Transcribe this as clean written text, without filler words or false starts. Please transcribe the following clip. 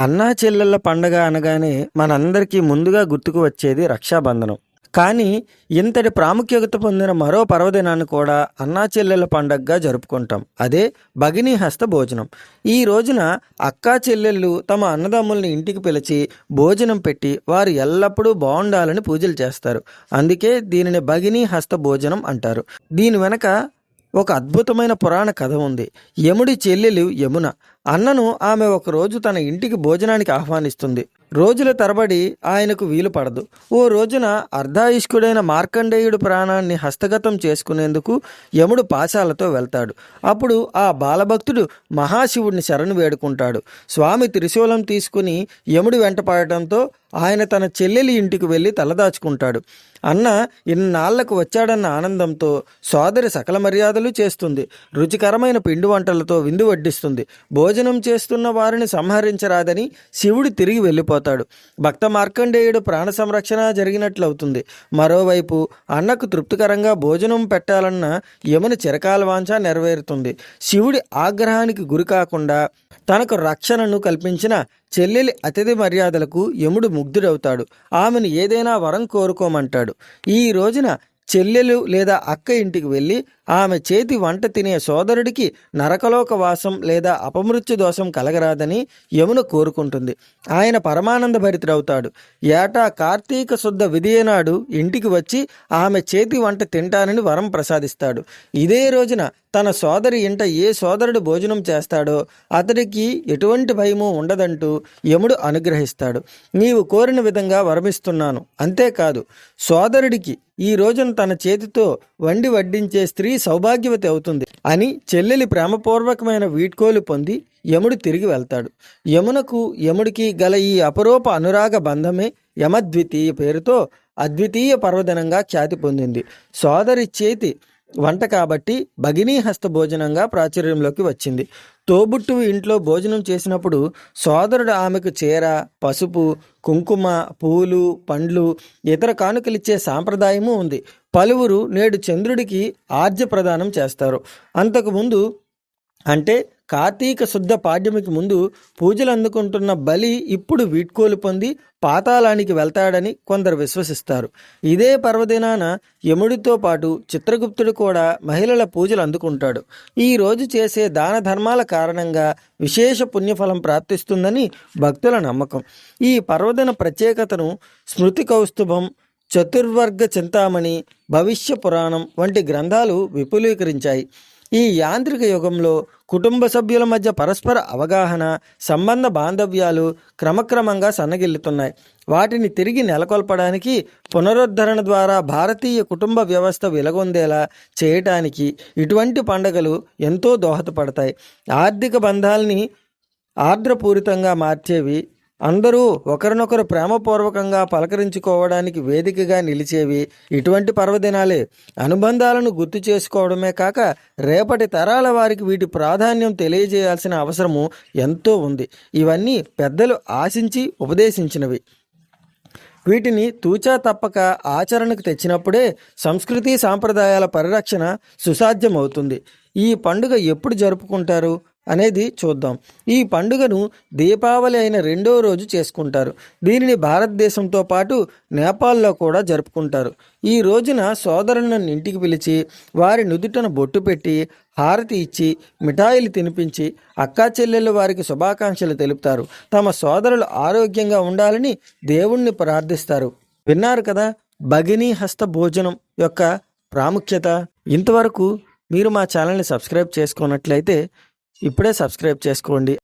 అన్నా చెల్లెళ్ళ పండగ అనగానే మనందరికీ ముందుగా గుర్తుకు వచ్చేది రక్షాబంధనం. కానీ ఇంతటి ప్రాముఖ్యత పొందిన మరో పర్వదినాన్ని కూడా అన్నా చెల్లెళ్ళ పండగగా జరుపుకుంటాం. అదే భగినీ హస్త భోజనం. ఈ రోజున అక్కా చెల్లెళ్ళు తమ అన్నదమ్ముల్ని ఇంటికి పిలిచి భోజనం పెట్టి వారు ఎల్లప్పుడూ బాగుండాలని పూజలు చేస్తారు. అందుకే దీనిని భగినీ హస్త భోజనం అంటారు. దీని వెనక ఒక అద్భుతమైన పురాణ కథ ఉంది. యముడి చెల్లెలు యమున అన్నను ఆమె ఒకరోజు తన ఇంటికి భోజనానికి ఆహ్వానిస్తుంది. రోజుల తరబడి ఆయనకు వీలు పడదు. ఓ రోజున అర్ధాయుష్కుడైన మార్కండేయుడు ప్రాణాన్ని హస్తగతం చేసుకునేందుకు యముడు పాశాలతో వెళ్తాడు. అప్పుడు ఆ బాలభక్తుడు మహాశివుడిని శరణు వేడుకుంటాడు. స్వామి త్రిశూలం తీసుకుని యముడి వెంటపడటంతో ఆయన తన చెల్లెలి ఇంటికి వెళ్ళి తలదాచుకుంటాడు. అన్న ఇన్నాళ్లకు వచ్చాడన్న ఆనందంతో సోదరి సకల మర్యాదలు చేస్తుంది. రుచికరమైన పిండి వంటలతో విందు వడ్డిస్తుంది. భోజనం చేస్తున్న వారిని సంహరించరాదని శివుడు తిరిగి వెళ్ళిపోతాడు. భక్త మార్కండేయుడు ప్రాణ సంరక్షణ జరిగినట్లవుతుంది. మరోవైపు అన్నకు తృప్తికరంగా భోజనం పెట్టాలన్న యముని చిరకాల వాంఛ నెరవేరుతుంది. శివుడి ఆగ్రహానికి గురి కాకుండా తనకు రక్షణను కల్పించిన చెల్లెలి అతిథి మర్యాదలకు యముడు ముగ్ధుడవుతాడు. ఆమెను ఏదైనా వరం కోరుకోమంటాడు. ఈ రోజున చెల్లెలు లేదా అక్క ఇంటికి వెళ్ళి ఆమె చేతి వంట తినే సోదరుడికి నరకలోక వాసం లేదా అపమృత్యు దోషం కలగరాదని యమున కోరుకుంటుంది. ఆయన పరమానంద భరితుడవుతాడు. ఏటా కార్తీక శుద్ధ విధియనాడు ఇంటికి వచ్చి ఆమె చేతి వంట తింటానని వరం ప్రసాదిస్తాడు. ఇదే రోజున తన సోదరి ఇంట ఏ సోదరుడు భోజనం చేస్తాడో అతడికి ఎటువంటి భయము ఉండదంటూ యముడు అనుగ్రహిస్తాడు. నీవు కోరిన విధంగా వరమిస్తున్నాను. అంతేకాదు సోదరుడికి ఈ రోజున తన చేతితో వండి వడ్డించే స్త్రీ సౌభాగ్యవతి అవుతుంది అని చెల్లెలి ప్రేమపూర్వకమైన వీడ్కోలు పొంది యముడు తిరిగి వెళ్తాడు. యమునకు యముడికి గల ఈ అపరూప అనురాగ బంధమే యమద్వితీయ పేరుతో అద్వితీయ పర్వదినంగా ఖ్యాతి పొందింది. సోదరి చేతి వంట కాబట్టి భగినీ హస్త భోజనంగా ప్రాచుర్యంలోకి వచ్చింది. తోబుట్టువు ఇంట్లో భోజనం చేసినప్పుడు సోదరుడు ఆమెకు చీర, పసుపు, కుంకుమ, పూలు, పండ్లు, ఇతర కానుకలిచ్చే సాంప్రదాయము ఉంది. పలువురు నేడు చంద్రుడికి ఆర్జ్య ప్రదానం చేస్తారు. అంతకుముందు అంటే కార్తీక శుద్ధ పాడ్యమికి ముందు పూజలు అందుకుంటున్న బలి ఇప్పుడు వీడ్కోలు పొంది పాతాళానికి వెళ్తాడని కొందరు విశ్వసిస్తారు. ఇదే పర్వదినాన యముడితో పాటు చిత్రగుప్తుడు కూడా మహిళల పూజలు అందుకుంటాడు. ఈ రోజు చేసే దాన ధర్మాల కారణంగా విశేష పుణ్యఫలం ప్రాప్తిస్తుందని భక్తుల నమ్మకం. ఈ పర్వదిన ప్రత్యేకతను స్మృతి కౌస్తుభం, చతుర్వర్గ చింతామణి, భవిష్య పురాణం వంటి గ్రంథాలు విపులీకరించాయి. ఈ యాంత్రిక యుగంలో కుటుంబ సభ్యుల మధ్య పరస్పర అవగాహన, సంబంధ బాంధవ్యాలు క్రమక్రమంగా సన్నగిల్లుతున్నాయి. వాటిని తిరిగి నెలకొల్పడానికి, పునరుద్ధరణ ద్వారా భారతీయ కుటుంబ వ్యవస్థ వెలుగొందేలా చేయటానికి ఇటువంటి పండుగలు ఎంతో దోహదపడతాయి. ఆర్థిక బంధాల్ని ఆర్ద్రపూరితంగా మార్చేవి, అందరూ ఒకరినొకరు ప్రేమపూర్వకంగా పలకరించుకోవడానికి వేదికగా నిలిచేవి ఇటువంటి పర్వదినాలే. అనుబంధాలను గుర్తు చేసుకోవడమే కాక రేపటి తరాల వారికి వీటి ప్రాధాన్యం తెలియజేయాల్సిన అవసరము ఎంతో ఉంది. ఇవన్నీ పెద్దలు ఆశించి ఉపదేశించినవి. వీటిని తూచా తప్పక ఆచరణకు తెచ్చినప్పుడే సంస్కృతి సాంప్రదాయాల పరిరక్షణ సుసాధ్యమవుతుంది. ఈ పండుగ ఎప్పుడు జరుపుకుంటారు అనేది చూద్దాం. ఈ పండుగను దీపావళి అయిన రెండో రోజు చేసుకుంటారు. దీనిని భారతదేశంతో పాటు నేపాల్లో కూడా జరుపుకుంటారు. ఈ రోజున సోదరులను ఇంటికి పిలిచి వారి నుదుటన బొట్టు పెట్టి హారతి ఇచ్చి మిఠాయిలు తినిపించి అక్కా చెల్లెళ్ళు వారికి శుభాకాంక్షలు తెలుపుతారు. తమ సోదరులు ఆరోగ్యంగా ఉండాలని దేవుణ్ణి ప్రార్థిస్తారు. విన్నారు కదా భగినీ హస్త భోజనం యొక్క ప్రాముఖ్యత. ఇంతవరకు మీరు మా ఛానల్ని సబ్స్క్రైబ్ చేసుకున్నట్లయితే ఇప్పుడే సబ్స్క్రైబ్ చేసుకోండి.